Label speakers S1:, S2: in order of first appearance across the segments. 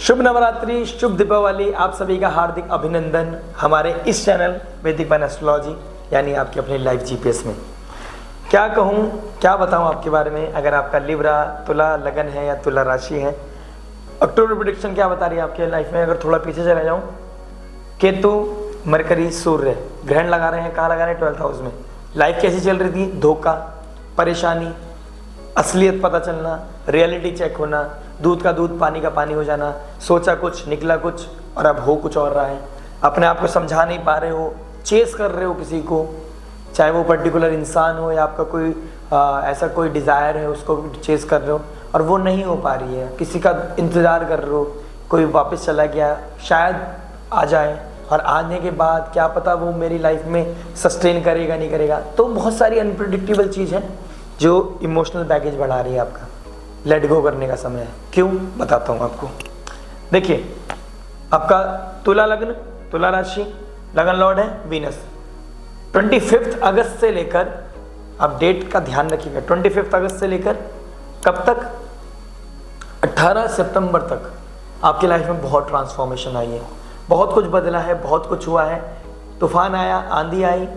S1: शुभ नवरात्रि, शुभ दीपावली, आप सभी का हार्दिक अभिनंदन हमारे इस चैनल वैदिक वन एस्ट्रोलॉजी यानी आपकी अपनी लाइफ जीपीएस में। क्या कहूँ, क्या बताऊँ आपके बारे में। अगर आपका लिब्रा, तुला लगन है या तुला राशि है, अक्टूबर प्रेडिक्शन क्या बता रही है आपके लाइफ में। अगर थोड़ा पीछे चला जाऊँ, केतु, मरकरी, सूर्य ग्रहण लगा रहे हैं। कहाँ लगा रहे हैं? 12th हाउस में। लाइफ कैसी चल रही थी? धोखा, परेशानी, असलियत पता चलना, रियलिटी चेक होना, दूध का दूध पानी का पानी हो जाना, सोचा कुछ निकला कुछ और अब हो कुछ और रहा है। अपने आप को समझा नहीं पा रहे हो, चेस कर रहे हो किसी को, चाहे वो पर्टिकुलर इंसान हो या आपका कोई ऐसा कोई डिज़ायर है उसको चेस कर रहे हो और वो नहीं हो पा रही है। किसी का इंतज़ार कर रहे हो, कोई वापस चला गया, शायद आ जाए और आने के बाद क्या पता वो मेरी लाइफ में सस्टेन करेगा नहीं करेगा। तो बहुत सारी अनप्रिडिक्टेबल चीज़ है जो इमोशनल बैगेज बढ़ा रही है। आपका लेट गो करने का समय है। क्यों, बताता हूँ आपको। देखिए, आपका तुला लग्न, तुला राशि, लगन लॉर्ड है वीनस। 25 अगस्त से लेकर, आप डेट का ध्यान रखिएगा, 25 अगस्त से लेकर कब तक? 18 सितंबर तक आपकी लाइफ में बहुत ट्रांसफॉर्मेशन आई है, बहुत कुछ बदला है, बहुत कुछ हुआ है। तूफान आया, आंधी आई,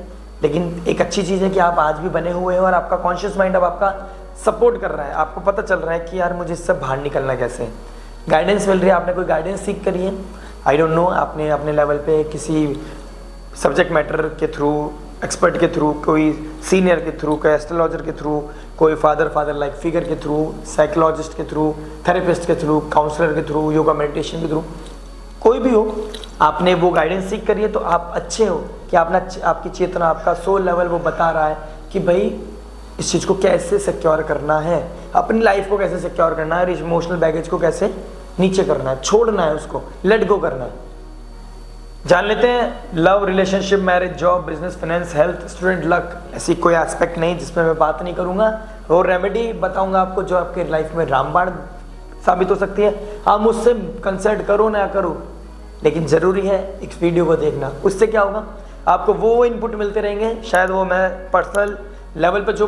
S1: लेकिन एक अच्छी चीज़ है कि आप आज भी बने हुए हैं और आपका कॉन्शियस माइंड अब आपका सपोर्ट कर रहा है। आपको पता चल रहा है कि यार मुझे इससे बाहर निकलना कैसे है। गाइडेंस मिल रही है, आपने कोई गाइडेंस सीख करी है, आई डोंट नो, आपने अपने लेवल पे किसी सब्जेक्ट मैटर के थ्रू, एक्सपर्ट के थ्रू, कोई सीनियर के थ्रू, कोई एस्ट्रोलॉजर के थ्रू, कोई फादर लाइक फिगर के थ्रू, साइकोलॉजिस्ट के थ्रू, थेरेपिस्ट के थ्रू, काउंसलर के थ्रू, योगा मेडिटेशन के थ्रू, कोई भी हो, आपने वो गाइडेंस सीख करिए तो आप अच्छे हो कि आपकी चेतना, आपका सोल लेवल वो बता रहा है कि भाई इस चीज़ को कैसे सिक्योर करना है, अपनी लाइफ को कैसे सिक्योर करना है, इमोशनल बैगेज को कैसे नीचे करना है, छोड़ना है, उसको लेट गो करना है। जान लेते हैं love, relationship, marriage, job, business, finance, health, student, luck. ऐसी कोई एस्पेक्ट नहीं जिसमें मैं बात नहीं करूंगा। वो रेमेडी बताऊंगा आपको जो आपके लाइफ में रामबाण साबित हो सकती है। आप मुझसे कंसल्ट करो ना करो, लेकिन ज़रूरी है इस वीडियो को देखना। उससे क्या होगा, आपको वो इनपुट मिलते रहेंगे। शायद वो मैं पर्सनल लेवल पे जो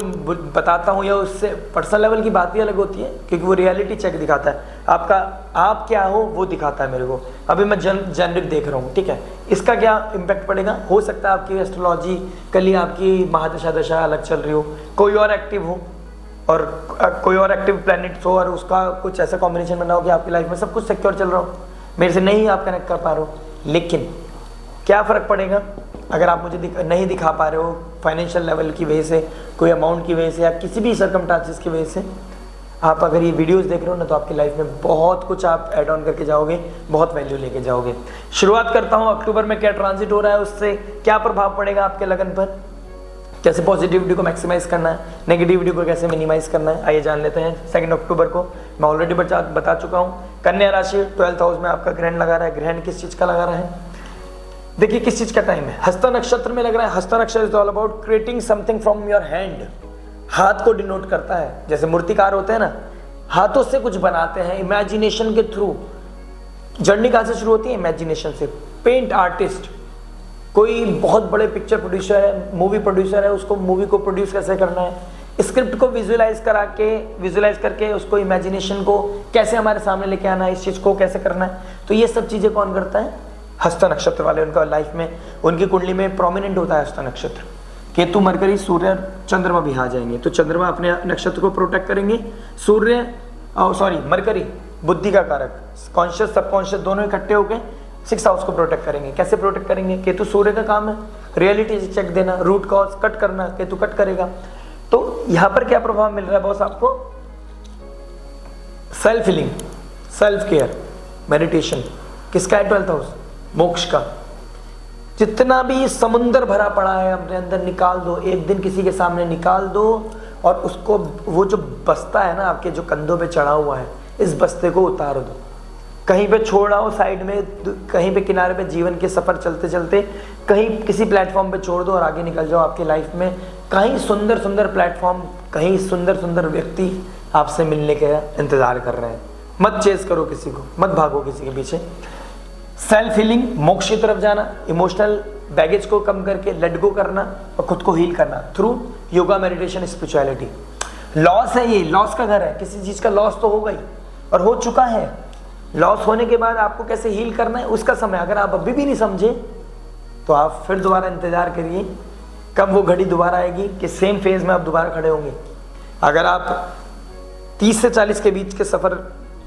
S1: बताता हूँ या उससे पर्सनल लेवल की बात ही अलग होती है, क्योंकि वो रियलिटी चेक दिखाता है आपका, आप क्या हो वो दिखाता है मेरे को। अभी मैं जेनरिक देख रहा हूँ, ठीक है। इसका क्या इम्पैक्ट पड़ेगा? हो सकता है आपकी एस्ट्रोलॉजी कल आपकी महादशा दशा अलग चल रही हो, कोई और एक्टिव हो और कोई और एक्टिव प्लैनेट्स हो और उसका कुछ ऐसा कॉम्बिनेशन बना हो कि आपकी लाइफ में सब कुछ सिक्योर चल रहा हो, मेरे से नहीं आप कनेक्ट कर पा रहे हो। लेकिन क्या फ़र्क पड़ेगा अगर आप मुझे नहीं दिखा पा रहे हो फाइनेंशियल लेवल की वजह से, कोई अमाउंट की वजह से या किसी भी सर्कमस्टांसेस की वजह से। आप अगर ये वीडियोस देख रहे हो ना तो आपकी लाइफ में बहुत कुछ आप ऐड ऑन करके जाओगे, बहुत वैल्यू लेके जाओगे। शुरुआत करता हूँ, अक्टूबर में क्या ट्रांजिट हो रहा है, उससे क्या प्रभाव पड़ेगा आपके लगन पर, कैसे पॉजिटिविटी को मैक्सिमाइज करना है, नेगेटिविटी को कैसे मिनिमाइज करना है, आइए जान लेते हैं। 2 अक्टूबर को मैं ऑलरेडी बता चुका हूँ। कन्या राशि, 12th हाउस में आपका ग्रहण लगा रहा है। ग्रहण किस चीज़ का लगा रहा है? देखिए किस चीज़ का टाइम है, हस्ता नक्षत्र में लग रहा है। हस्ता नक्षत्र is all about creating something from your hand. हाथ को डिनोट करता है, जैसे मूर्तिकार होते हैं ना, हाथों से कुछ बनाते हैं इमेजिनेशन के थ्रू। जर्नी कहाँ से शुरू होती है? इमेजिनेशन से। पेंट आर्टिस्ट, कोई बहुत बड़े पिक्चर प्रोड्यूसर है, मूवी प्रोड्यूसर है, उसको मूवी को प्रोड्यूस कैसे करना है, स्क्रिप्ट को विजुअलाइज करके उसको इमेजिनेशन को कैसे हमारे सामने लेके आना है, इस चीज़ को कैसे करना है। तो ये सब चीज़ें कौन करता है? हस्ता नक्षत्र वाले। उनका लाइफ में, उनकी कुंडली में प्रोमिनेंट होता है हस्ता नक्षत्र। केतु, मरकरी, सूर्य, चंद्रमा भी आ जाएंगे तो चंद्रमा अपने नक्षत्र को प्रोटेक्ट करेंगे। मरकरी बुद्धि का कारक, कॉन्शियस सबकॉन्शियस दोनों इकट्ठे होकर 6th हाउस को प्रोटेक्ट करेंगे। कैसे प्रोटेक्ट करेंगे? केतु सूर्य का काम है रियलिटी चेक देना, रूट कॉज कट करना, केतु कट करेगा। तो यहाँ पर क्या प्रभाव मिल रहा है बॉस आपको? Self healing, self care, meditation. किसका है? 12th हाउस, मोक्ष का। जितना भी समुंदर भरा पड़ा है अपने अंदर निकाल दो, एक दिन किसी के सामने निकाल दो और उसको, वो जो बस्ता है ना आपके जो कंधों पे चढ़ा हुआ है, इस बस्ते को उतार दो, कहीं पे छोड़ आओ साइड में, कहीं पे किनारे पे जीवन के सफ़र चलते चलते कहीं किसी प्लेटफॉर्म पे छोड़ दो और आगे निकल जाओ। आपकी लाइफ में कहीं सुंदर सुंदर प्लेटफॉर्म, कहीं सुंदर सुंदर व्यक्ति आपसे मिलने का इंतज़ार कर रहे हैं। मत चेस करो किसी को, मत भागो किसी के पीछे। सेल्फ हीलिंग, मोक्ष की तरफ जाना, इमोशनल बैगेज को कम करके लेट गो करना और खुद को हील करना through yoga, meditation, spirituality. Loss है, ये लॉस का घर है, किसी चीज़ का लॉस तो होगा ही और हो चुका है। लॉस होने के बाद आपको कैसे हील करना है उसका समय अगर आप अभी भी नहीं समझे तो आप फिर दोबारा इंतजार करिए कब वो घड़ी दोबारा आएगी कि सेम फेज में आप दोबारा खड़े होंगे। अगर आप 30 से 40 के बीच के सफ़र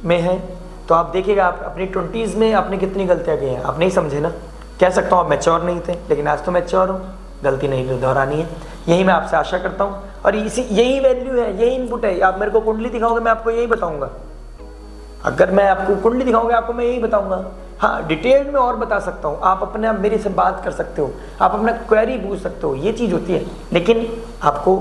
S1: में हैं तो आप देखिएगा आप अपनी 20s में आपने कितनी गलतियां की हैं, आप नहीं समझे ना। कह सकता हूँ आप मैच्योर नहीं थे, लेकिन आज तो मैच्योर हो, गलती नहीं दोहरानी है। यही मैं आपसे आशा करता हूँ और यही वैल्यू है, यही इनपुट है। आप मेरे को कुंडली दिखाओगे मैं आपको यही बताऊँगा, अगर मैं आपको कुंडली दिखाऊंगा आपको मैं यही बताऊंगा। हाँ, डिटेल में और बता सकता हूँ, आप अपने आप मेरे से बात कर सकते हो, आप अपना क्वेरी पूछ सकते हो, ये चीज़ होती है। लेकिन आपको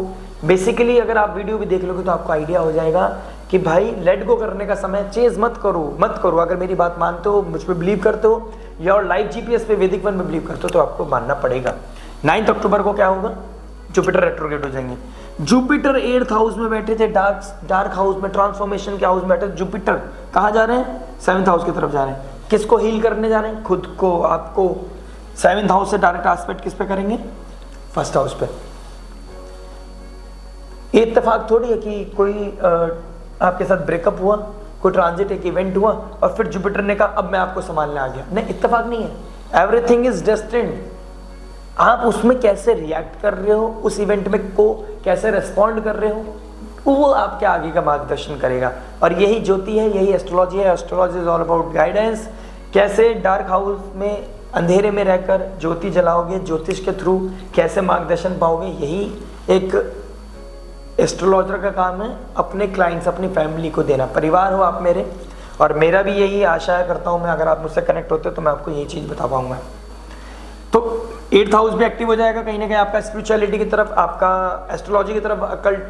S1: बेसिकली अगर आप वीडियो भी देख लोगे तो आपको आइडिया हो जाएगा कि भाई लेट गो करने का समय, चेज मत करो। अगर मेरी बात मानते हो, मुझ पर बिलीव करते हो या और लाइव जीपीएस पे वैदिक वन में बिलीव करते हो तो आपको मानना पड़ेगा। 9 अक्टूबर को क्या होगा, जुपिटर रेट्रोग्रेड हो जाएंगे। जुपिटर 8th हाउस में बैठे थे, डार्क हाउस में, ट्रांसफॉर्मेशन के हाउस में बैठे। जुपिटर कहाँ जा रहे हैं, 7th हाउस की तरफ जा रहे हैं। किसको हील करने जा रहे हैं, खुद को, आपको। 7th हाउस से डायरेक्ट एस्पेक्ट किस पे करेंगे, 1st हाउस पे। ये इत्तेफाक थोड़ी है कि कोई आपके साथ ब्रेकअप हुआ, कोई ट्रांजिट एक इवेंट हुआ और फिर जुपिटर ने कहा अब मैं आपको संभालने आ गया। नहीं, इत्तेफाक नहीं है। Everything is destined. आप उसमें कैसे रिएक्ट कर रहे हो, उस इवेंट में को कैसे रिस्पॉन्ड कर रहे हो, वो आपके आगे का मार्गदर्शन करेगा। और यही ज्योति है, यही एस्ट्रोलॉजी है। Astrology is all about guidance. कैसे डार्क हाउस में अंधेरे में रहकर ज्योति जलाओगे, ज्योतिष के थ्रू कैसे मार्गदर्शन पाओगे, यही एक एस्ट्रोलॉजर का काम है, अपने क्लाइंट्स, अपनी फैमिली को देना। परिवार हो आप मेरे, और मेरा भी यही आशा करता हूँ मैं, अगर आप मुझसे कनेक्ट होते हो तो मैं आपको यही चीज़ बता पाऊंगा। तो 8th हाउस भी एक्टिव हो जाएगा कहीं ना कहीं, आपका स्पिरिचुअलिटी की तरफ, आपका एस्ट्रोलॉजी की तरफ,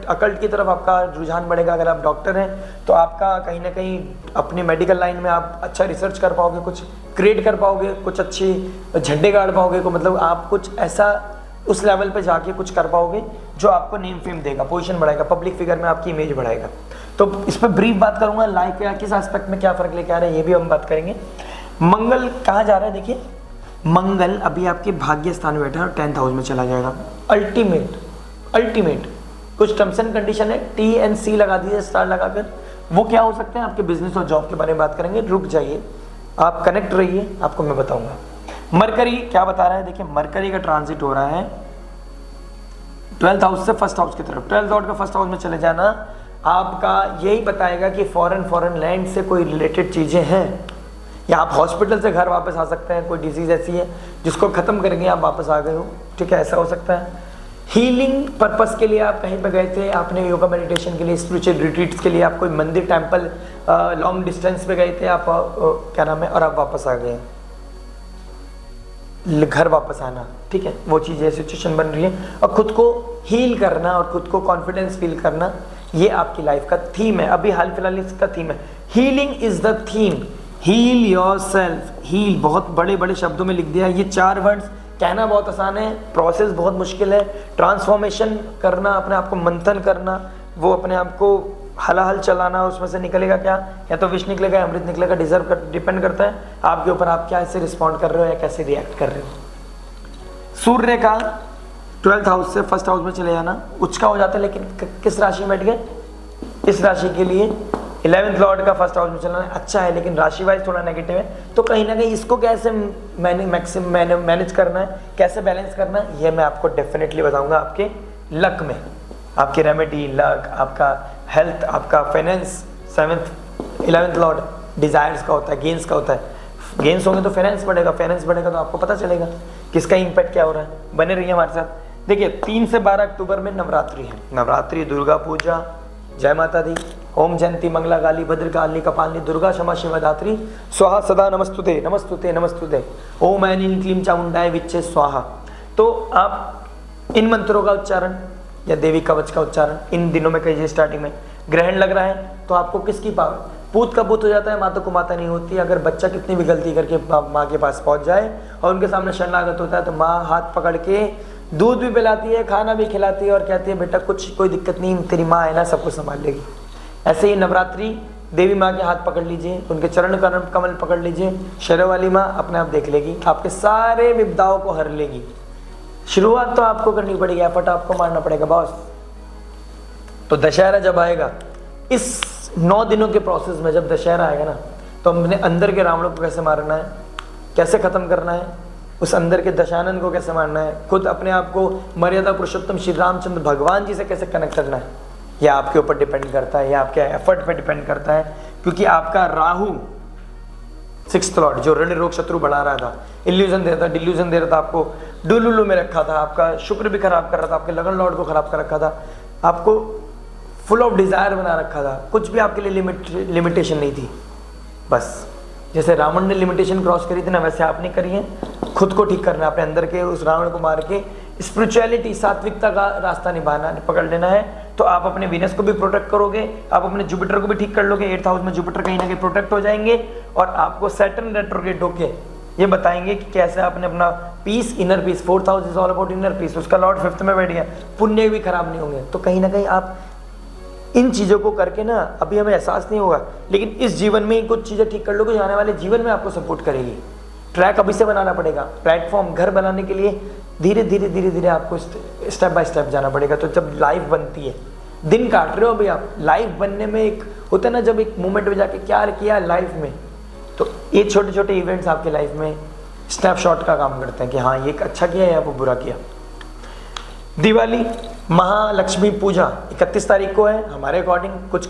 S1: अकल्ट की तरफ आपका रुझान बढ़ेगा। अगर आप डॉक्टर हैं तो आपका कहीं ना कहीं अपनी मेडिकल लाइन में आप अच्छा रिसर्च कर पाओगे, कुछ क्रिएट कर पाओगे, कुछ अच्छे झंडे गाड़ पाओगे को, मतलब आप कुछ ऐसा उस लेवल पे जाके कुछ कर पाओगे जो आपको नेम फेम देगा, पोजीशन बढ़ाएगा, पब्लिक फिगर में आपकी इमेज बढ़ाएगा। तो इस पर ब्रीफ बात करूंगा, लाइफ या किस एस्पेक्ट में क्या फर्क लेके आ रहा है ये भी हम बात करेंगे। मंगल कहाँ जा रहा है, देखिए मंगल अभी आपके भाग्य स्थान में बैठा है और 10th हाउस में चला जाएगा। अल्टीमेट कुछ टर्म्स एंड कंडीशन है, TNC लगा दीजिए स्टार लगाकर। वो क्या हो सकते हैं, आपके बिजनेस और जॉब के बारे में बात करेंगे। रुक जाइए, आप कनेक्ट रहिए, आपको मैं बताऊंगा। मरकरी क्या बता रहा है, देखिए मरकरी का ट्रांजिट हो रहा है 12th हाउस से 1st हाउस की तरफ। 12th हाउस का 1st हाउस में चले जाना आपका यही बताएगा कि फॉरेन लैंड से कोई रिलेटेड चीज़ें हैं, या आप हॉस्पिटल से घर वापस आ सकते हैं। कोई डिजीज़ ऐसी है जिसको ख़त्म करके आप वापस आ गए हो, ठीक है, ऐसा हो सकता है। हीलिंग पर्पस के लिए आप कहीं पे गए थे, आपने योगा मेडिटेशन के लिए, स्पिरिचुअल रिट्रीट्स के लिए आप कोई मंदिर, टेम्पल, लॉन्ग डिस्टेंस पे गए थे आप, क्या नाम है, और आप वापस आ गए, घर वापस आना, ठीक है, वो चीज़ें सिचुएशन बन रही है। और खुद को हील करना और खुद को कॉन्फिडेंस फील करना, ये आपकी लाइफ का थीम है। अभी हाल फिलहाल इसका थीम है, healing is the theme. Heal yourself, heal बहुत बड़े बड़े शब्दों में लिख दिया। ये 4 वर्ड्स कहना बहुत आसान है, प्रोसेस बहुत मुश्किल है। ट्रांसफॉर्मेशन करना, अपने आप को मंथन करना, वो अपने आप को हलाहल चलाना, उसमें से निकलेगा क्या, या तो विष निकलेगा या अमृत निकलेगा, डिपेंड करता है आपके ऊपर, आप क्या ऐसे रिस्पॉन्ड कर रहे हो या कैसे रिएक्ट कर रहे हो। सूर्य का 12th हाउस से 1st हाउस में चले जाना उच्च का हो जाता है, लेकिन किस राशि में बैठ गए, इस राशि के लिए 11th लॉर्ड का 1st हाउस में चलना अच्छा है, लेकिन राशि वाइज थोड़ा नेगेटिव है। तो कहीं ना कहीं इसको कैसे मैनेज करना है, कैसे बैलेंस करना है, ये मैं आपको डेफिनेटली बताऊंगा आपके लक में, आपकी रेमेडी, लक, आपका हेल्थ, आपका फाइनेंस। 11th लॉर्ड डिजायर्स का होता है, गेंस का होता है। गेंस होंगे तो फाइनेंस बढ़ेगा, फाइनेंस बढ़ेगा तो आपको पता चलेगा किसका इम्पैक्ट क्या हो रहा है। बने रहिए हमारे साथ। देखिए 3 से 12 अक्टूबर में नवरात्रि है, नवरात्रि, दुर्गा पूजा, जय माता दी, ओम जयंती मंगला काली भद्रकाली कपालिनी दुर्गा क्षमा शिवदात्री स्वाहा सदा नमस्तुते नमस्तुते नमस्तुते ओम ऐं ह्रीं क्लीं चामुंडाय विच्चे स्वाहा। तो आप इन मंत्रों का उच्चारण या देवी कवच का उच्चारण इन दिनों में कीजिए। स्टार्टिंग में ग्रहण लग रहा है तो आपको किसकी पावर, पूत का पूत हो जाता है, माता को माता नहीं होती। अगर बच्चा कितनी भी गलती करके माँ के पास पहुँच जाए और उनके सामने शरणागत होता है तो माँ हाथ पकड़ के दूध भी पिलाती है, खाना भी खिलाती है और कहती है बेटा कोई दिक्कत नहीं, तेरी माँ है ना, सब कुछ संभाल लेगी। ऐसे ही नवरात्रि देवी माँ के हाथ पकड़ लीजिए, उनके चरण कमल पकड़ लीजिए, शेरों वाली माँ अपने आप देख लेगी, आपके सारे विपदाओं को हर लेगी। शुरुआत तो आपको करनी पड़ेगी, एफर्ट आपको मारना पड़ेगा बॉस। तो दशहरा जब आएगा, इस 9 दिनों के प्रोसेस में जब दशहरा आएगा ना, तो अपने अंदर के रावणों को कैसे मारना है, कैसे ख़त्म करना है, उस अंदर के दशानन को कैसे मारना है, खुद अपने आप को मर्यादा पुरुषोत्तम श्री रामचंद्र भगवान जी से कैसे कनेक्ट करना है, यह आपके ऊपर डिपेंड करता है, या आपके एफर्ट पे डिपेंड करता है। क्योंकि आपका राहु 6th लॉर्ड जो ऋण रोग शत्रु बढ़ा रहा था, इल्यूजन दे रहा था, डिल्यूजन दे रहा था, आपको डुलुलु में रखा था, आपका शुक्र भी खराब कर रहा था, आपके लगन लॉर्ड को खराब कर रखा था, आपको फुल ऑफ डिजायर बना रखा था, कुछ भी आपके लिए लिमिटेशन नहीं थी। बस जैसे रावण ने लिमिटेशन क्रॉस करी थी ना, वैसे आपने करी है। खुद को ठीक करना है, अपने अंदर के उस रावण को मार के स्पिरिचुअलिटी, सात्विकता का रास्ता निभाना, पकड़ लेना है। तो आप अपने वीनस को भी प्रोटेक्ट करोगे, आप अपने जुपिटर को भी ठीक कर लोगे। 8th हाउस में जुपिटर कहीं ना कहीं प्रोटेक्ट हो जाएंगे, और आपको सैटर्न रेट्रोग्रेड होके ये बताएंगे कि कैसे आपने अपना peace, inner peace, 4th house is all about inner peace, उसका लॉर्ड 5th में बैठ गया, पुण्य भी खराब नहीं होंगे। तो कहीं ना कहीं आप इन चीज़ों को करके ना, अभी हमें एहसास नहीं होगा, लेकिन इस जीवन में कुछ चीज़ें ठीक कर लोगे जो आने वाले जीवन में आपको सपोर्ट करेगी। ट्रैक अभी से बनाना पड़ेगा, प्लेटफॉर्म घर बनाने के लिए धीरे धीरे आपको स्टेप बाय स्टेप जाना पड़ेगा। तो जब लाइफ बनती है, दिन काट रहे हो अभी आप, लाइफ बनने में एक होता है ना, जब एक मोमेंट में जाके क्या किया लाइफ में, तो ये छोटे छोटे इवेंट्स आपके लाइफ में स्नैपशॉट का काम करते हैं कि हाँ ये अच्छा किया या वो बुरा किया। दिवाली, महालक्ष्मी पूजा 31 तारीख को है। हमारे अकॉर्डिंग कुछ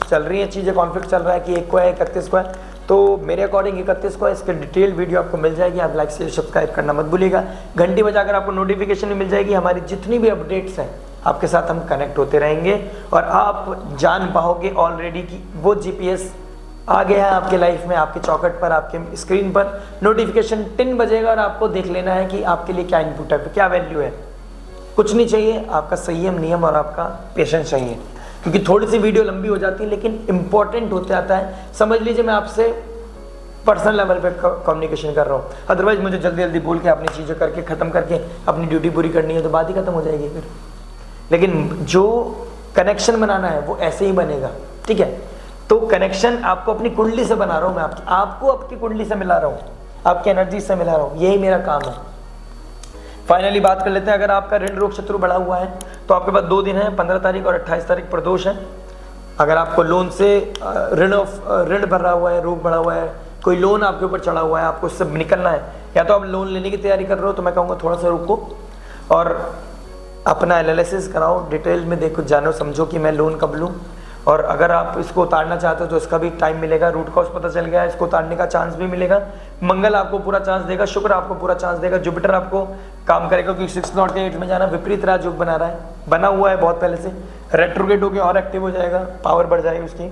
S1: चल रही है चीज़ें, कॉन्फ्लिक्ट चल रहा है कि 1 को है, 31 को है, तो मेरे अकॉर्डिंग 31 को है। इसके डिटेल वीडियो आपको मिल जाएगी, आप लाइक से सब्सक्राइब करना मत भूलिएगा। घंटी बजाकर आपको नोटिफिकेशन भी मिल जाएगी, हमारी जितनी भी अपडेट्स हैं आपके साथ हम कनेक्ट होते रहेंगे, और आप जान पाओगे ऑलरेडी कि वो GPS आ गया है आपके लाइफ में, आपके चौखट पर, आपके स्क्रीन पर नोटिफिकेशन टिन बजेगा, और आपको देख लेना है कि आपके लिए क्या इनपुट है, क्या वैल्यू है। कुछ नहीं चाहिए, आपका संयम, नियम और आपका पेशेंस चाहिए। क्योंकि थोड़ी सी वीडियो लंबी हो जाती है, लेकिन इंपॉर्टेंट होते आता है। समझ लीजिए मैं आपसे पर्सनल लेवल पे कम्युनिकेशन कर रहा हूँ, अदरवाइज मुझे जल्दी जल्दी बोल के अपनी चीज़ें करके ख़त्म करके अपनी ड्यूटी पूरी करनी है तो बात ही खत्म हो जाएगी फिर। लेकिन जो कनेक्शन बनाना है वो ऐसे ही बनेगा, ठीक है। तो कनेक्शन आपको अपनी कुंडली से बना रहा हूँ मैं, आपको आपकी कुंडली से मिला रहा हूँ, आपकी एनर्जी से मिला रहा हूँ, यही मेरा काम है। फाइनली बात कर लेते हैं, अगर आपका ऋण रोग शत्रु बढ़ा हुआ है तो आपके पास 2 दिन है, 15 तारीख और 28 तारीख प्रदोष है। अगर आपको लोन से ऋण भरा हुआ है, रोग बढ़ा हुआ है, कोई लोन आपके ऊपर चढ़ा हुआ है, आपको उससे निकलना है, या तो आप लोन लेने की तैयारी कर रहे हो, तो मैं कहूँगा थोड़ा सा रुको और अपना एनालिसिस कराओ, डिटेल में देखो, जानो समझो कि मैं लोन कब लूँ। और अगर आप इसको उतारना चाहते हो तो इसका भी टाइम मिलेगा, रूट कॉज पता चल गया, इसको उतारने का चांस भी मिलेगा। मंगल आपको पूरा चांस देगा, शुक्र आपको पूरा चांस देगा, जुपिटर आपको काम करेगा, क्योंकि 6th लॉर्ड के 8 में जाना विपरीत राजयोग बना रहा है, बना हुआ है बहुत पहले से, रेट्रोग्रेड होकर और एक्टिव हो जाएगा, पावर बढ़ जाएगी उसकी।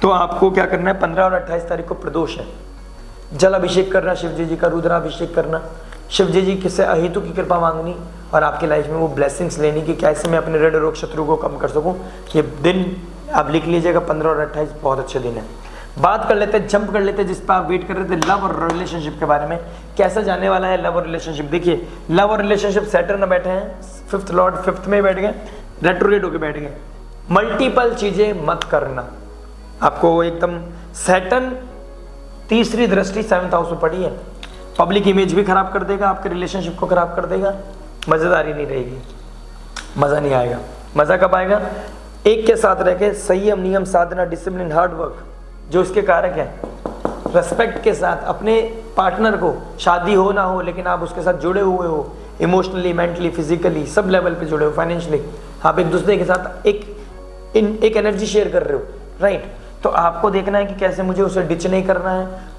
S1: तो आपको क्या करना है, 15 और 28 तारीख को प्रदोष है, जल अभिषेक करना शिव जी का, रुद्राभिषेक करना, शिव जी किससे अहेतु की कृपा मांगनी, और आपकी लाइफ में वो ब्लेसिंग्स लेनी कि कैसे मैं अपने ऋण रोग शत्रु को कम कर सकूं। ये दिन आप लिख लीजिएगा, 15 और 28 बहुत अच्छे दिन है। बात कर लेते हैं, जंप कर लेते हैं जिस पर आप वेट कर रहे थे, लव और रिलेशनशिप के बारे में। कैसा जाने वाला है लव और रिलेशनशिप। देखिए लव और रिलेशनशिप, सैटर्न बैठे हैं, 5th लॉर्ड 5th में बैठ गए, रेट्रोग्रेड होकर बैठ गए। मल्टीपल चीजें मत करना, आपको एकदम सैटर्न तीसरी दृष्टि 7th हाउस में पड़ी है, पब्लिक इमेज भी खराब कर देगा, आपके रिलेशनशिप को खराब कर देगा, मज़ेदारी नहीं रहेगी, मज़ा नहीं आएगा। मज़ा कब आएगा, एक के साथ रह के संयम, नियम, साधना, डिसिप्लिन, हार्ड वर्क जो इसके कारक हैं, रेस्पेक्ट के साथ अपने पार्टनर को, शादी हो ना हो लेकिन आप उसके साथ जुड़े हुए हो, emotionally, mentally, physically, sub level पे जुड़े हो, फाइनेंशियली आप एक दूसरे के साथ एक एनर्जी शेयर कर रहे हो, राइट। तो आपको देखना है कि कैसे मुझे उसे डिच नहीं करना है।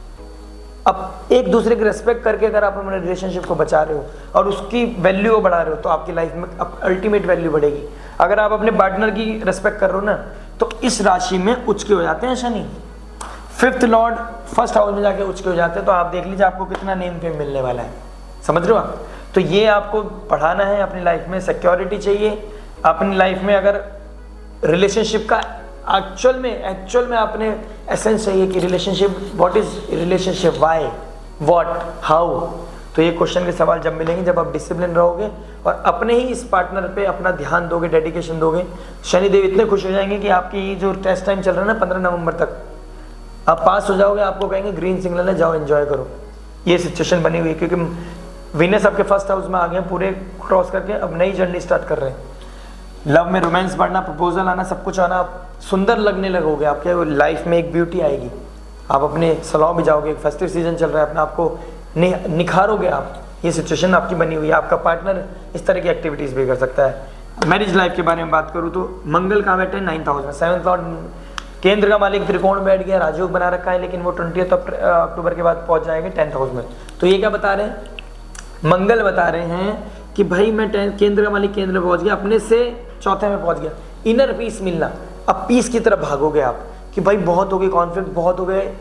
S1: अब एक दूसरे की रेस्पेक्ट करके अगर आप अपने रिलेशनशिप को बचा रहे हो और उसकी वैल्यू को बढ़ा रहे हो तो आपकी लाइफ में अल्टीमेट वैल्यू बढ़ेगी। अगर आप अपने पार्टनर की रेस्पेक्ट कर रहे हो ना, तो इस राशि में उच्च के हो जाते हैं Shani, 5th Lord 1st house में जाके उच्च के हो जाते हैं। तो आप देख लीजिए आपको कितना नेम फेम मिलने वाला है, समझ रहे हो आप। तो ये आपको पढ़ाना है, अपनी लाइफ में सिक्योरिटी चाहिए, अपनी लाइफ में अगर रिलेशनशिप का एक्चुअल में आपने एसेंस चाहिए कि relationship, what is relationship, why, what, how. तो ये क्वेश्चन के सवाल जब मिलेंगे जब आप डिसिप्लिन रहोगे और अपने ही इस पार्टनर पे अपना ध्यान दोगे, डेडिकेशन दोगे। शनिदेव इतने खुश हो जाएंगे कि आपकी ये जो टेस्ट टाइम चल रहा है ना 15 नवंबर तक आप पास हो जाओगे, आपको कहेंगे ग्रीन सिग्नल है, जाओ एंजॉय करो। ये सिचुएशन बनी हुई है क्योंकि वीनस आपके 1st हाउस में आ गए पूरे क्रॉस करके, अब नई जर्नी स्टार्ट कर रहे हैं। लव में रोमांस बढ़ना, प्रपोजल आना, सब कुछ आना, सुंदर लगने लगोगे, आपके लाइफ में एक ब्यूटी आएगी, आप अपने सैलून भी जाओगे, फेस्टिव सीजन चल रहा है, अपने आप को निखारोगे आप, ये सिचुएशन आपकी बनी हुई है। आपका पार्टनर इस तरह की एक्टिविटीज़ भी कर सकता है। मैरिज लाइफ के बारे में बात करूँ तो मंगल कहाँ बैठे हैं 9th हाउस में, 7th लॉर्ड केंद्र का मालिक त्रिकोण बैठ गया, राजयोग बना रखा है, लेकिन वो 20 अक्टूबर के बाद पहुंच जाएंगे 10th हाउस में। तो ये क्या बता रहे हैं, मंगल बता रहे हैं कि भाई मैं केंद्र का मालिक केंद्र में पहुंच गया, अपने से चौथे में पहुंच गया, इनर पीस मिलना, अब पीस की तरफ भागोगे आप कि भाई बहुत हो गए कॉन्फ्लिक्ट, बहुत हो गए,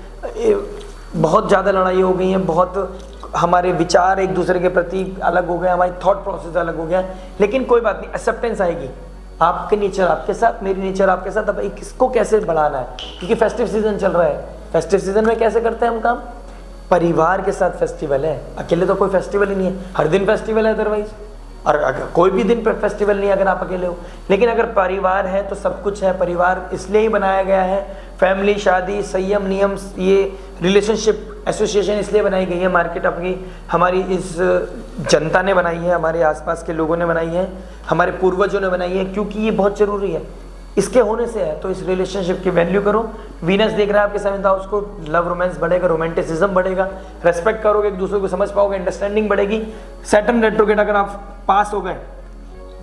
S1: बहुत ज़्यादा लड़ाई हो गई है, बहुत हमारे विचार एक दूसरे के प्रति अलग हो गए, हमारी थॉट प्रोसेस अलग हो गया, लेकिन कोई बात नहीं, एक्सेप्टेंस आएगी, आपके नेचर आपके साथ, मेरी नेचर आपके साथ, अब किसको कैसे बढ़ाना है, क्योंकि फेस्टिव सीजन चल रहा है। फेस्टिव सीजन में कैसे करते हैं हम काम, परिवार के साथ फेस्टिवल है, अकेले तो कोई फेस्टिवल ही नहीं है, हर दिन फेस्टिवल है अदरवाइज, और अगर कोई भी दिन पर फेस्टिवल नहीं है अगर आप अकेले हो, लेकिन अगर परिवार है तो सब कुछ है। परिवार इसलिए ही बनाया गया है, फैमिली, शादी, संयम, नियम, ये रिलेशनशिप एसोसिएशन इसलिए बनाई गई है, मार्केट अपनी हमारी इस जनता ने बनाई है, हमारे आसपास के लोगों ने बनाई है, हमारे पूर्वजों ने बनाई है, क्योंकि ये बहुत ज़रूरी है, इसके होने से है। तो इस रिलेशनशिप की वैल्यू करो। वीनस देख रहा है आपके 7th हाउस को, लव रोमांस बढ़ेगा, रोमांटिसिज्म बढ़ेगा, रेस्पेक्ट करोगे, एक दूसरे को समझ पाओगे, अंडरस्टैंडिंग बढ़ेगी। सैटर्न रेट्रोग्रेड अगर आप पास हो गए,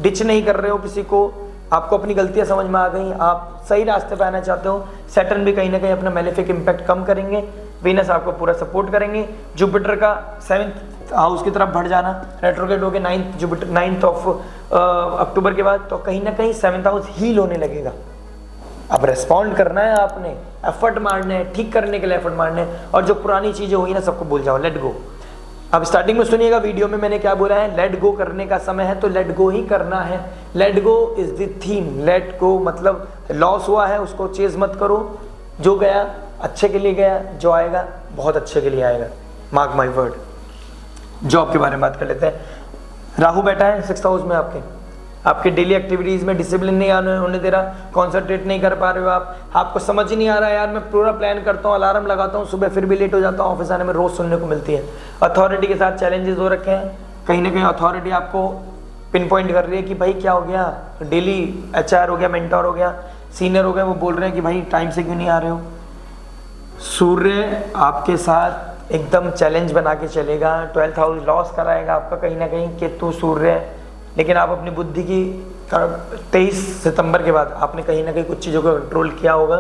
S1: डिच नहीं कर रहे हो किसी को, आपको अपनी गलतियां समझ में आ गई, आप सही रास्ते पे आना चाहते हो, सैटर्न भी कहीं ना कहीं अपना मेलेफिक इम्पैक्ट कम करेंगे, वीनस आपको पूरा सपोर्ट करेंगे। जुपिटर का 7th हाउस की तरफ बढ़ जाना, रेट्रोग्रेड हो गया 9th अक्टूबर के बाद, तो कहीं ना कहीं 7th हाउस हील होने लगेगा। अब रेस्पॉन्ड करना है आपने, एफर्ट मारने हैं, ठीक करने के लिए एफर्ट मारने हैं, और जो पुरानी चीज़ें हुई ना सबको भूल जाओ, लेट गो। अब स्टार्टिंग में सुनिएगा वीडियो में मैंने क्या बोला है, लेट गो करने का समय है, तो लेट गो ही करना है। Let go is the theme. Let go मतलब लॉस हुआ है उसको चेज मत करो, जो गया अच्छे के लिए गया, जो आएगा बहुत अच्छे के लिए आएगा, मार्क माई वर्ड। जॉब के बारे में बात कर लेते हैं। राहु बैठा है 6th हाउस में, आपके डेली एक्टिविटीज़ में डिसिप्लिन नहीं होने दे रहा, कॉन्सेंट्रेट नहीं कर पा रहे हो आपको समझ ही नहीं आ रहा है, यार मैं पूरा प्लान करता हूँ, अलार्म लगाता हूँ, सुबह फिर भी लेट हो जाता हूँ, ऑफिस आने में रोज़ सुनने को मिलती है। अथॉरिटी के साथ चैलेंजेस हो रखे हैं, कहीं ना कहीं अथॉरिटी आपको पिन पॉइंट कर रही है कि भाई क्या हो गया, डेली HR हो गया, मेंटोर हो गया, सीनियर हो गया, वो बोल रहे हैं कि भाई टाइम से क्यों नहीं आ रहे हो। सूर्य आपके साथ एकदम चैलेंज बना के चलेगा, 12th हाउस लॉस कराएगा आपका कहीं ना कहीं, केतु सूर्य, लेकिन आप अपनी बुद्धि की 23 सितंबर के बाद आपने कहीं ना कहीं कुछ चीज़ों को कंट्रोल किया होगा,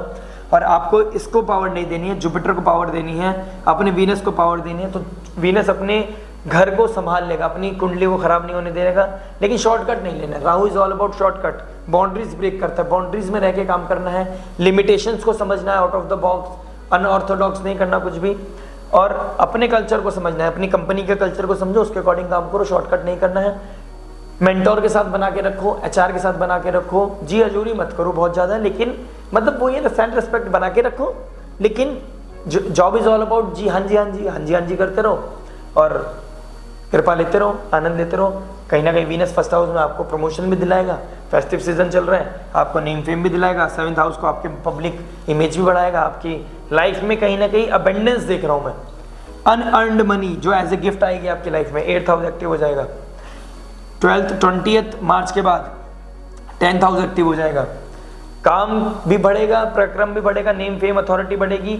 S1: और आपको इसको पावर नहीं देनी है, जुपिटर को पावर देनी है, अपने वीनस को पावर देनी है। तो वीनस अपने घर को संभाल लेगा, अपनी कुंडली को खराब नहीं होने देगा, लेकिन शॉर्टकट नहीं लेना। Rahu is all about shortcut, boundaries break करता है, बाउंड्रीज में रह के काम करना है, लिमिटेशंस को समझना है, out of the box, unorthodox नहीं करना कुछ भी, और अपने कल्चर को समझना है, अपनी कंपनी के कल्चर को समझो, उसके अकॉर्डिंग काम करो, शॉर्टकट नहीं करना है। मेंटोर के साथ बना के रखो, HR के साथ बना के रखो, जी हजूरी मत करो बहुत ज़्यादा, लेकिन मतलब वो ये सेल्फ रिस्पेक्ट बना के रखो, लेकिन जॉब इज ऑल अबाउट जी हाँ जी हाँ जी हाँ जी हाँ जी करते रहो, और कृपा लेते रहो, आनंद लेते रहो। कहीं ना कहीं वीनस 1st हाउस में आपको प्रमोशन भी दिलाएगा, फेस्टिव सीजन चल रहा है, आपको नेम फेम भी दिलाएगा, 7th हाउस को आपके पब्लिक इमेज भी बढ़ाएगा, आपकी लाइफ में कहीं ना कहीं अबेंडेंस देख रहा हूँ मैं, अनअर्न्ड मनी जो एज ए गिफ्ट आएगी आपकी लाइफ में। 8th हाउस एक्टिव हो जाएगा, 20th मार्च के बाद 10th हाउस एक्टिव हो जाएगा, काम भी बढ़ेगा, प्रक्रम भी बढ़ेगा, नेम फेम अथॉरिटी बढ़ेगी,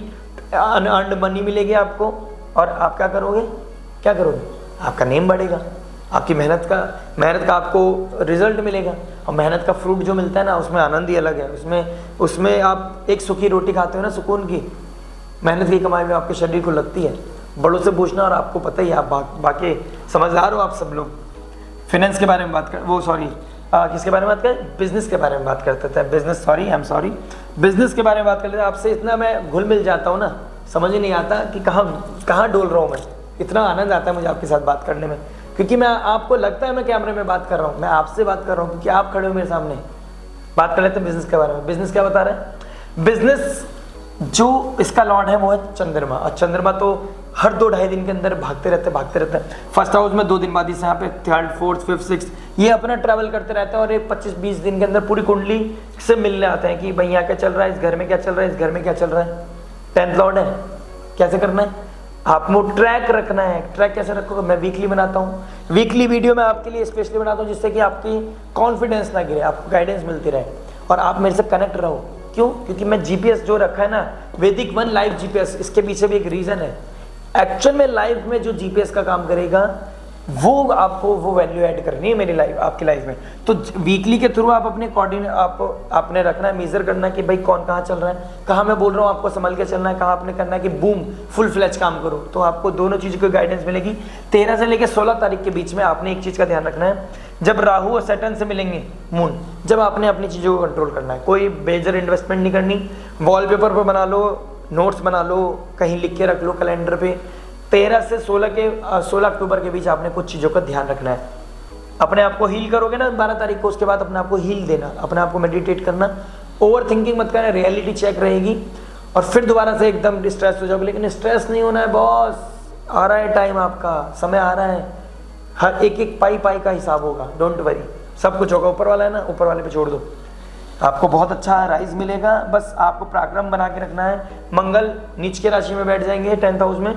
S1: अनअर्न्ड मनी मिलेगी आपको, और आप क्या करोगे, आपका नेम बढ़ेगा, आपकी मेहनत का आपको रिजल्ट मिलेगा, और मेहनत का फ्रूट जो मिलता है ना उसमें आनंद ही अलग है। उसमें आप एक सूखी रोटी खाते हो ना सुकून की, मेहनत की कमाई में आपके शरीर को लगती है। बड़ों से पूछना, और आपको पता ही है, आप बाकी समझदार हो आप सब लोग। फाइनेंस के बारे में बात कर, किसके बारे में बात करें, बिजनेस के बारे में बात करते थे, बिजनेस बिजनेस के बारे में बात कर लेते हैं। आपसे इतना मैं घुल मिल जाता हूँ ना, समझ ही नहीं आता कि कहाँ डोल रहा हूँ मैं, इतना आनंद आता है मुझे आपके साथ बात करने में, क्योंकि मैं आपको लगता है मैं कैमरे में बात कर रहा हूँ, मैं आपसे बात कर रहा हूँ क्योंकि आप खड़े हो मेरे सामने। बात कर लेते हैं बिजनेस के बारे में। बिजनेस क्या बता रहे हैं, बिजनेस जो इसका लॉर्ड है वो है चंद्रमा, और चंद्रमा तो हर 2-2.5 दिन के अंदर भागते रहते हैं। 1st हाउस में 2 दिन बाद इस यहाँ पे 3rd 4th 5th 6th ये अपना ट्रैवल करते रहते हैं, और ये 25-20 दिन के अंदर पूरी कुंडली से मिलने आते हैं कि भाई यहाँ क्या चल रहा है, इस घर में क्या चल रहा है, इस घर में क्या चल रहा है। 10th लॉर्ड है, कैसे करना है आपको, ट्रैक रखना है। ट्रैक कैसे रखोगे, मैं वीकली बनाता हूँ, वीकली वीडियो मैं आपके लिए स्पेशली बनाता हूँ, जिससे कि आपकी कॉन्फिडेंस ना गिरे, आपको गाइडेंस मिलती रहे, और आप मेरे से कनेक्ट रहो। क्यों? क्योंकि मैं जीपीएस जो रखा है ना, वैदिक वन लाइव जीपीएस, इसके पीछे भी एक रीजन है। एक्चुअल में लाइफ में जो जीपीएस का काम करेगा वो आपको वो वैल्यू ऐड करनी है मेरी लाइफ, आपकी लाइफ में। तो वीकली के थ्रू आप अपने कोऑर्डिनेट आपने रखना है, मेजर करना है कि भाई कौन कहाँ चल रहा है, कहाँ मैं बोल रहा हूँ आपको संभल के चलना है, कहाँ आपने करना है कि बूम फुल फ्लैच काम करो। तो आपको दोनों चीज़ों की गाइडेंस मिलेगी। 13 से लेकर 16 तारीख के बीच में आपने एक चीज़ का ध्यान रखना है, जब राहु और सैटर्न से मिलेंगे मून, जब आपने अपनी चीज़ों को कंट्रोल करना है। कोई मेजर इन्वेस्टमेंट नहीं करनी, वॉलपेपर पर बना लो, नोट्स बना लो, कहीं लिख के रख लो कैलेंडर पे। 13 से 16 अक्टूबर के बीच आपने कुछ चीज़ों का ध्यान रखना है। अपने आप को हील करोगे ना 12 तारीख को, उसके बाद अपने आप को हील देना, अपने आप को मेडिटेट करना, ओवर थिंकिंग मत करना, रियलिटी चेक रहेगी और फिर दोबारा से एकदम स्ट्रेस हो जाओगे। लेकिन स्ट्रेस नहीं होना है बॉस, आ रहा है टाइम, आपका समय आ रहा है, हर एक एक पाई पाई का हिसाब होगा, डोंट वरी, सब कुछ होगा। ऊपर वाला है ना, ऊपर वाले पे छोड़ दो, आपको बहुत अच्छा राइज मिलेगा। बस आपको पराक्रम बना के रखना है। मंगल नीच के राशि में बैठ जाएंगे 10th हाउस में,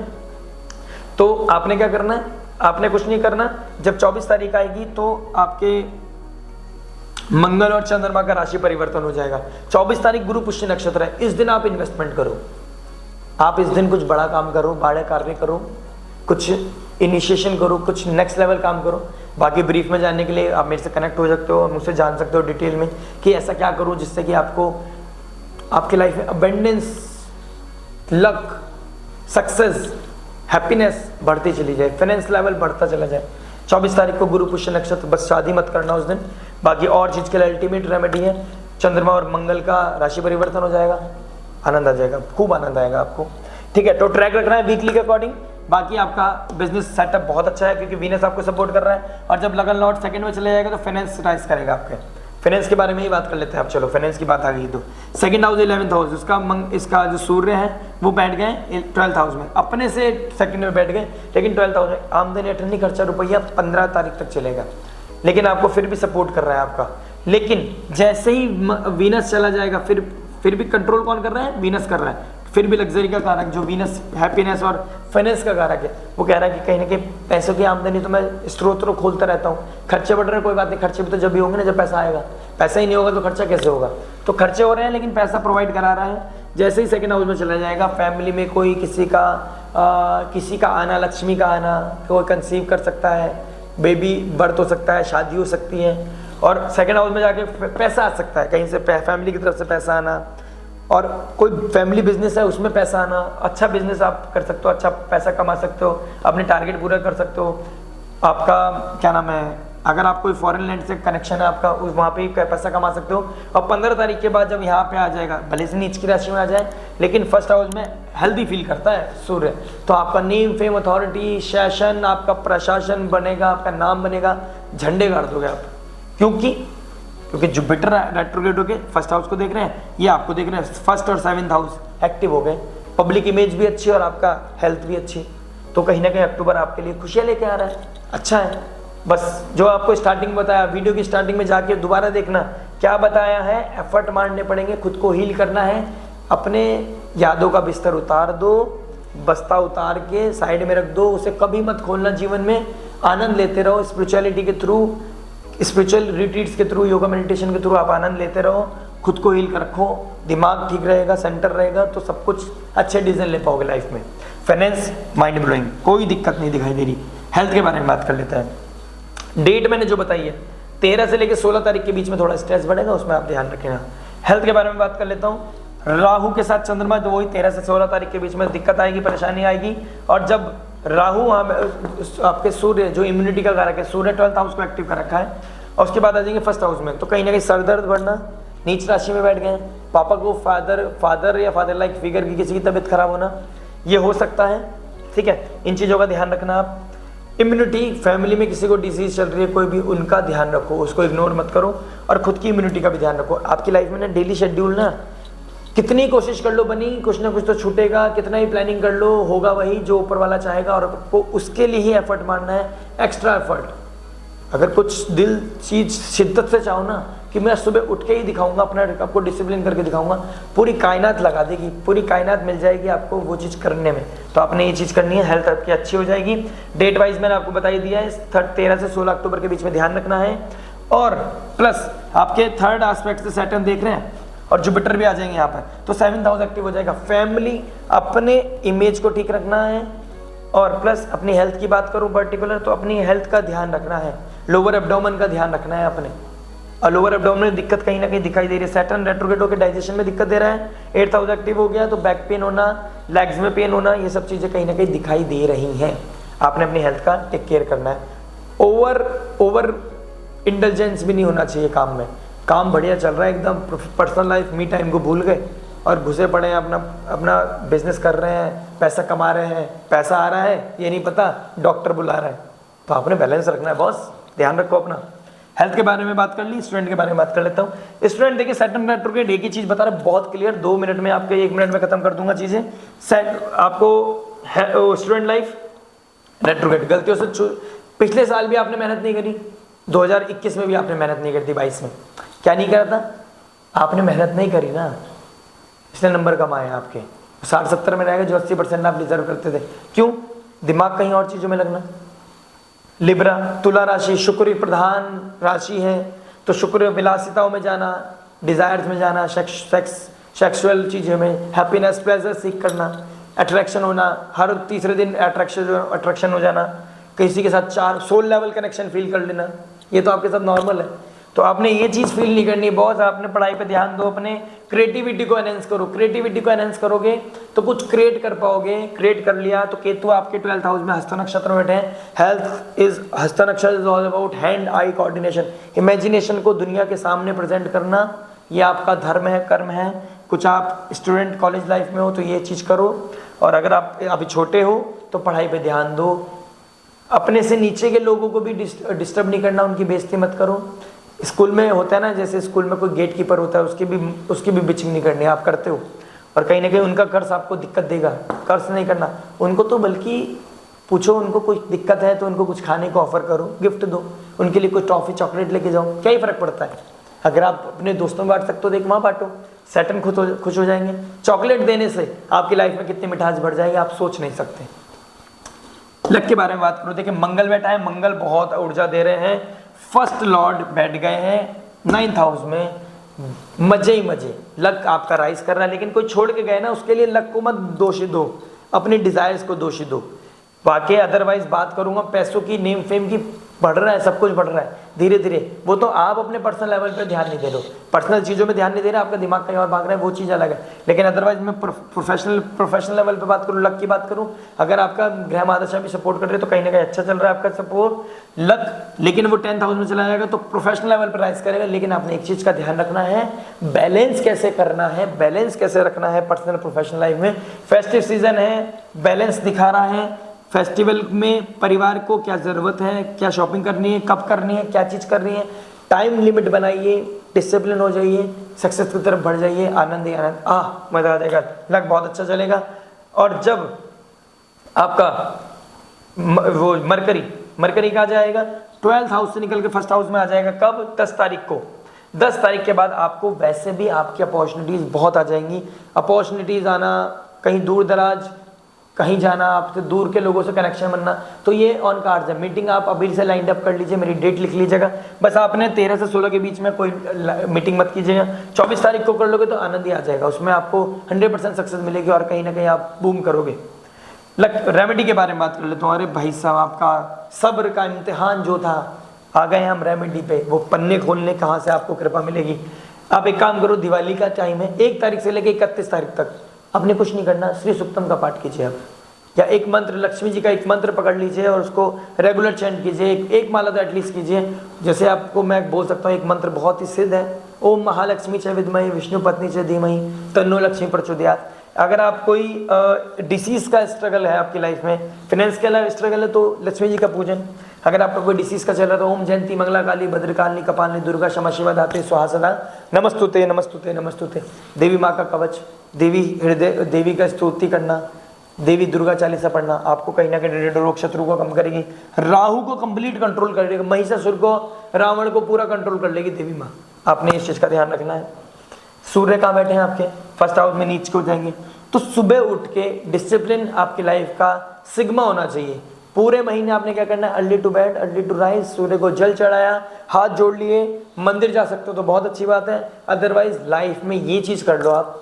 S1: तो आपने क्या करना है, आपने कुछ नहीं करना। जब 24 तारीख आएगी तो आपके मंगल और चंद्रमा का राशि परिवर्तन हो जाएगा। 24 तारीख गुरु पुष्य नक्षत्र है, इस दिन आप इन्वेस्टमेंट करो, आप इस दिन कुछ बड़ा काम करो, बड़े कार्य करो, कुछ इनिशिएशन करो, कुछ नेक्स्ट लेवल काम करो। बाकी ब्रीफ में जानने के लिए आप मेरे से कनेक्ट हो सकते हो, मुझसे जान सकते हो डिटेल में कि ऐसा क्या करूं जिससे कि आपको आपकी लाइफ में अबेंडेंस, लक, सक्सेस, हैप्पीनेस बढ़ती चली जाए, फाइनेंस लेवल बढ़ता चला जाए। 24 तारीख को गुरु पुष्य नक्षत्र, बस शादी मत करना उस दिन। बाकी और चीज़ के लिए अल्टीमेट रेमेडी है, चंद्रमा और मंगल का राशि परिवर्तन हो जाएगा, आनंद आ जाएगा, खूब आनंद आएगा आपको। ठीक है, तो ट्रैक रखना है वीकली के अकॉर्डिंग। बाकी आपका बिजनेस सेटअप बहुत अच्छा है क्योंकि वीनस आपको सपोर्ट कर रहा है, और जब लगन लॉर्ड सेकंड में चले जाएगा तो फाइनेंस राइज करेगा आपके। फाइनेंस के बारे में ही बात कर लेते हैं आप, चलो फाइनेंस की बात आ गई। तो सेकंड हाउस 11th हाउस, इसका जो सूर्य है वो बैठ गए 12th हाउस में, अपने से सेकंड में बैठ गए, लेकिन 12th हाउस में आमदनी अठन्नी खर्चा रुपया 15 तारीख तक चलेगा, लेकिन आपको फिर भी सपोर्ट कर रहा है आपका। लेकिन जैसे ही वीनस चला जाएगा, फिर भी कंट्रोल कौन कर रहा है, वीनस कर रहा है। फिर भी लग्जरी का कारक जो वीनस हैप्पीनेस और फाइनेंस का कारक है, वो कह रहा है कि कहीं ना कहीं पैसों की आमदनी तो मैं स्रोत खोलता रहता हूँ। खर्चे बढ़ रहे हैं, कोई बात नहीं, खर्चे भी तो जब भी होंगे ना जब पैसा आएगा, पैसा ही नहीं होगा तो खर्चा कैसे होगा। तो खर्चे हो रहे हैं लेकिन पैसा प्रोवाइड करा रहा है। जैसे ही सेकंड हाउस में चला जाएगा, फैमिली में कोई किसी का आना, लक्ष्मी का आना, कोई कंसीव कर सकता है, बेबी बर्थ हो सकता है, शादी हो सकती है, और सेकंड हाउस में जाके पैसा आ सकता है, कहीं से फैमिली की तरफ से पैसा आना, और कोई फैमिली बिजनेस है उसमें पैसा आना। अच्छा बिजनेस आप कर सकते हो, अच्छा पैसा कमा सकते हो, अपने टारगेट पूरा कर सकते हो। आपका क्या नाम है, अगर आप कोई फॉरेन लैंड से कनेक्शन है आपका, उस वहाँ पे ही पैसा कमा सकते हो। और 15 तारीख के बाद जब यहाँ पे आ जाएगा, भले से नीच की राशि में आ जाए, लेकिन फर्स्ट हाउस में हेल्दी फील करता है सूर्य, तो आपका नेम, फेम, अथॉरिटी, सेशन, आपका प्रशासन बनेगा, आपका नाम बनेगा, झंडे गाड़ दोगे आप। क्योंकि जुपिटर रेट्रोग्रेड होके फर्स्ट हाउस को देख रहे हैं, ये आपको देख रहे हैं, फर्स्ट और 7th हाउस एक्टिव हो गए, पब्लिक इमेज भी अच्छी और आपका हेल्थ भी अच्छी। तो कहीं ना कहीं अक्टूबर आपके लिए खुशियाँ लेके आ रहा है, अच्छा है। बस जो आपको स्टार्टिंग बताया, वीडियो की स्टार्टिंग में जाके दोबारा देखना क्या बताया है, एफर्ट मारने पड़ेंगे, खुद को हील करना है, अपने यादों का बिस्तर उतार दो, बस्ता उतार के साइड में रख दो, उसे कभी मत खोलना जीवन में, आनंद लेते रहो स्पिरिचुअलिटी के थ्रू, स्पिरिचुअल रिट्रीट्स के थ्रू, योगा मेडिटेशन के थ्रू आप आनंद लेते रहो, खुद को हील रखो, दिमाग ठीक रहेगा, सेंटर रहेगा, तो सब कुछ अच्छे डिसीजन ले पाओगे लाइफ में। फाइनेंस माइंड ब्लोइंग, कोई दिक्कत नहीं दिखाई दे रही। हेल्थ के बारे में बात कर लेते हैं। डेट मैंने जो बताई है 13 से लेकर 16 तारीख के बीच में थोड़ा स्ट्रेस बढ़ेगा, उसमें आप ध्यान रखना। हेल्थ के बारे में बात कर लेता हूँ। राहु के साथ चंद्रमा, तो वही 13 से 16 तारीख के बीच में दिक्कत आएगी, परेशानी आएगी। और जब राहु आपके सूर्य जो इम्यूनिटी का कारक है, सूर्य 12th हाउस को एक्टिव कर रखा है, और उसके बाद आ जाएंगे फर्स्ट हाउस में, तो कहीं ना कहीं सर दर्द बढ़ना, नीच राशि में बैठ गए, पापा को फादर या फादर लाइक फिगर की किसी की तबीयत खराब होना, ये हो सकता है। ठीक है, इन चीज़ों का ध्यान रखना आप। इम्यूनिटी, फैमिली में किसी को डिजीज चल रही है कोई भी, उनका ध्यान रखो, उसको इग्नोर मत करो, और खुद की इम्यूनिटी का भी ध्यान रखो। आपकी लाइफ में ना डेली शेड्यूल ना, कितनी कोशिश कर लो बनी, कुछ ना कुछ तो छूटेगा, कितना ही प्लानिंग कर लो, होगा वही जो ऊपर वाला चाहेगा, और आपको उसके लिए ही एफर्ट मारना है, एक्स्ट्रा एफर्ट। अगर कुछ दिल चीज शिद्दत से चाहो ना कि मैं सुबह उठ के ही दिखाऊंगा, अपना आपको डिसिप्लिन करके दिखाऊंगा, पूरी कायनात लगा देगी, पूरी कायनात मिल जाएगी आपको वो चीज़ करने में। तो आपने ये चीज़ करनी है, हेल्थ आपकी अच्छी हो जाएगी। डेट वाइज मैंने आपको बताई दिया है, 13 से 16 अक्टूबर के बीच में ध्यान रखना है। और प्लस आपके थर्ड एस्पेक्ट से सैटर्न देख रहे हैं, और जुपिटर भी आ जाएंगे यहाँ पर, तो 7th हाउस एक्टिव हो जाएगा। फैमिली, अपने इमेज को ठीक रखना है, और प्लस अपनी हेल्थ की बात करूँ पर्टिकुलर तो अपनी हेल्थ का ध्यान रखना है, लोअर एब्डोमेन का ध्यान रखना है अपने। और लोअर एब्डोमेन में दिक्कत कहीं ना कहीं दिखाई दे रही है, सैटर्न रेट्रोग्रेड होकर डाइजेशन में दिक्कत दे रहा है, 8th हाउस एक्टिव हो गया तो बैक पेन होना, लेग्स में पेन होना, ये सब चीज़ें कहीं ना कहीं दिखाई दे रही हैं। आपने अपनी हेल्थ का टेक केयर करना है। ओवर इंटेलिजेंस भी नहीं होना चाहिए काम में। काम बढ़िया चल रहा है एकदम, पर्सनल लाइफ मी टाइम को भूल गए और घुसे पड़े हैं, अपना बिजनेस कर रहे हैं, पैसा कमा रहे हैं, पैसा आ रहा है ये नहीं पता, डॉक्टर बुला रहा है। तो आपने बैलेंस रखना है बॉस, ध्यान रखो अपना। हेल्थ के बारे में बात कर ली, स्टूडेंट के बारे में बात कर लेता हूँ। स्टूडेंट देखिए सैटर्न रेट्रोग्रेड एक ही चीज़ बता रहा है, बहुत क्लियर, 2 मिनट में आपके 1 मिनट में खत्म कर दूंगा चीज़ें। आपको स्टूडेंट लाइफ रेट्रोग्रेड, गलतियों से पिछले साल भी आपने मेहनत नहीं करी, 2021 में भी आपने मेहनत नहीं करी थी, 22 में क्या नहीं करा था, आपने मेहनत नहीं करी ना, इसलिए नंबर कम आए आपके। 60-70 में रहेगा जो 80% आप डिजर्व करते थे। क्यों? दिमाग कहीं और चीज़ों में लगना। लिब्रा, तुला राशि शुक्र प्रधान राशि है, तो शुक्र विलासिताओं में जाना, डिजायर्स में जाना, सेक्सुअल चीज़ों में, हैप्पीनेस प्लेजर सीख करना, अट्रैक्शन होना, हर तीसरे दिन अट्रैक्शन हो जाना, किसी के साथ 4 सोल लेवल कनेक्शन फील कर लेना, ये तो आपके साथ नॉर्मल है। तो आपने ये चीज़ फील नहीं करनी बॉस, आपने पढ़ाई पे ध्यान दो, अपने क्रिएटिविटी को एनहेंस करो। क्रिएटिविटी को एनहेंस करोगे तो कुछ क्रिएट कर पाओगे। क्रिएट कर लिया तो केतु आपके 12th हाउस में हस्त नक्षत्र में बैठे हैं। हेल्थ इज, हस्त नक्षत्र is all about hand eye coordination, imagination को दुनिया के सामने प्रेजेंट करना, ये आपका धर्म है, कर्म है। कुछ आप स्टूडेंट कॉलेज लाइफ में हो तो ये चीज़ करो, और अगर आप अभी छोटे हो तो पढ़ाई पर ध्यान दो। अपने से नीचे के लोगों को भी डिस्टर्ब नहीं करना, उनकी बेइज्जती मत करो। स्कूल में होता है ना, जैसे स्कूल में कोई गेट कीपर होता है, उसकी भी बिचिंग नहीं करनी, आप करते हो, और कहीं ना कहीं उनका कर्ज आपको दिक्कत देगा। कर्ज नहीं करना उनको, तो बल्कि पूछो उनको कुछ दिक्कत है तो उनको कुछ खाने को ऑफर करो, गिफ्ट दो, उनके लिए कुछ टॉफ़ी चॉकलेट लेके जाओ, क्या ही फ़र्क पड़ता है। अगर आप अपने दोस्तों में बांट सकते हो तो एक वहाँ बांटो, सैटर्न खुश हो जाएंगे। चॉकलेट देने से आपकी लाइफ में कितनी मिठास बढ़ जाएगी आप सोच नहीं सकते। लक के बारे में बात करो, देखिए मंगल बैठा है, मंगल बहुत ऊर्जा दे रहे हैं। फर्स्ट लॉर्ड बैठ गए हैं 9th हाउस में, मजे ही मजे। लक आपका राइज कर रहा है, लेकिन कोई छोड़ के गए ना, उसके लिए लक को मत दोषी दो, अपनी डिजायर्स को दोषी दो। बाकी अदरवाइज बात करूंगा पैसों की, नेम फेम की, बढ़ रहा है, सब कुछ बढ़ रहा है धीरे धीरे। वो तो आप अपने पर्सनल लेवल पे ध्यान नहीं दे रहे हो, पर्सनल चीज़ों में ध्यान नहीं दे रहे, आपका दिमाग कहीं और भाग रहा है, वो चीज़ अलग है। लेकिन अदरवाइज मैं प्रोफेशनल लेवल पे बात करूँ, लक की बात करूँ, अगर आपका ग्रह महादशा भी सपोर्ट कर रहे हो तो कहीं ना कहीं अच्छा चल रहा है आपका सपोर्ट लक। लेकिन वो 10th हाउस में चला जाएगा तो प्रोफेशनल लेवल पर राइज करेगा। लेकिन आपने एक चीज़ का ध्यान रखना है, बैलेंस कैसे करना है, बैलेंस कैसे रखना है पर्सनल प्रोफेशनल लाइफ में। फेस्टिव सीजन है, बैलेंस दिखा रहा है। फेस्टिवल में परिवार को क्या ज़रूरत है, क्या शॉपिंग करनी है, कब करनी है, क्या चीज़ करनी है, टाइम लिमिट बनाइए, डिसिप्लिन हो जाइए, सक्सेस की तरफ बढ़ जाइए, आनंद ही आनंद, मज़ा आ जाएगा, लक बहुत अच्छा चलेगा। और जब आपका वो मरकरी कहाँ जाएगा, 12th हाउस से निकल के 1st हाउस में आ जाएगा, कब, 10 तारीख को। 10 तारीख के बाद आपको वैसे भी आपकी अपॉर्चुनिटीज़ बहुत आ जाएंगी। अपॉर्चुनिटीज़ आना, कहीं दूर दराज कहीं जाना, आपसे दूर के लोगों से कनेक्शन बनना, तो ये ऑन कार्ड्स है। मीटिंग आप अभी से लाइंड अप कर लीजिए, मेरी डेट लिख लीजिएगा। बस आपने 13 से 16 के बीच में कोई मीटिंग मत कीजिएगा। 24 तारीख को कर लोगे तो आनंद ही आ जाएगा, उसमें आपको 100% सक्सेस मिलेगी और कहीं ना कहीं आप बूम करोगे। रेमेडी के बारे में बात कर लेते हो। अरे भाई साहब, आपका सब्र का इम्तिहान जो था, आ गए हम रेमेडी पे। वो पन्ने खोलने कहाँ से आपको कृपा मिलेगी। आप एक काम करो, दिवाली का टाइम है, 1 तारीख से लेकर 31 तारीख तक आपने कुछ नहीं करना, श्री सुक्तम का पाठ कीजिए आप, या एक मंत्र, लक्ष्मी जी का एक मंत्र पकड़ लीजिए और उसको रेगुलर चैंट कीजिए, एक माला तो एटलीस्ट कीजिए। जैसे आपको मैं बोल सकता हूँ, एक मंत्र बहुत ही सिद्ध है, ओम महालक्ष्मी च विद्महे विष्णु पत्नी च धीमहि तन्नो लक्ष्मी प्रचोदयात्। अगर आप कोई डिसीज़ का स्ट्रगल है आपकी लाइफ में, फाइनेंस का स्ट्रगल है, तो लक्ष्मी जी का पूजन। अगर आपका कोई डिसीज़ का चल रहा है तो ओम जयंती मंगला काली भद्रकाली कपालिनी दुर्गा क्षमा शिवा धात्री स्वाहा सदा नमस्तुते नमस्तुते नमस्तुते। देवी माँ का कवच, देवी का स्तुति करना, देवी दुर्गा चालीसा पढ़ना आपको कहीं ना कहीं रोग शत्रु को कम करेगी। राहु को कंप्लीट कंट्रोल कर देगी, महिषासुर को, रावण को पूरा कंट्रोल कर लेगी देवी माँ। आपने इस चीज़ का ध्यान रखना है। सूर्य कहाँ बैठे हैं आपके, 1st हाउस में नीच को जाएंगे। तो सुबह उठ के डिसिप्लिन आपकी लाइफ का सिग्मा होना चाहिए। पूरे महीने आपने क्या करना है, early to bed early to rise, सूर्य को जल चढ़ाया, हाथ जोड़ लिए, मंदिर जा सकते हो तो बहुत अच्छी बात है, अदरवाइज लाइफ में ये चीज कर लो आप।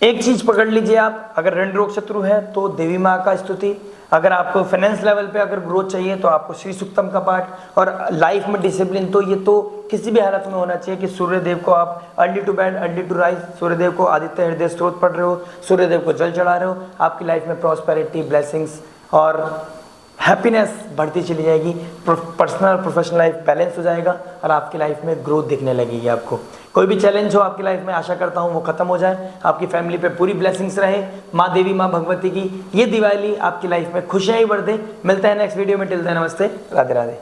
S1: एक चीज पकड़ लीजिए आप, अगर ऋण रोग शत्रु है तो देवी माँ का स्तुति, अगर आपको फाइनेंस लेवल पे अगर ग्रोथ चाहिए तो आपको श्री सूक्तम का पाठ, और लाइफ में डिसिप्लिन तो ये तो किसी भी हालत में होना चाहिए कि सूर्यदेव को आप early to bed early to rise, Suryadev को आदित्य हृदय स्त्रोत पढ़ रहे हो, सूर्यदेव को जल चढ़ा रहे हो, आपकी लाइफ में प्रॉस्पेरिटी, ब्लेसिंग्स और हैप्पीनेस बढ़ती चली जाएगी, पर्सनल प्रोफेशनल लाइफ बैलेंस हो जाएगा और आपकी लाइफ में ग्रोथ दिखने लगेगी। आपको कोई भी चैलेंज हो आपकी लाइफ में, आशा करता हूँ वो खत्म हो जाए, आपकी फैमिली पे पूरी ब्लेसिंग्स रहे, माँ देवी माँ भगवती की ये दिवाली आपकी लाइफ में खुशियाँ ही बढ़ दे। मिलते हैं नेक्स्ट वीडियो में, टिल देन नमस्ते, राधे राधे।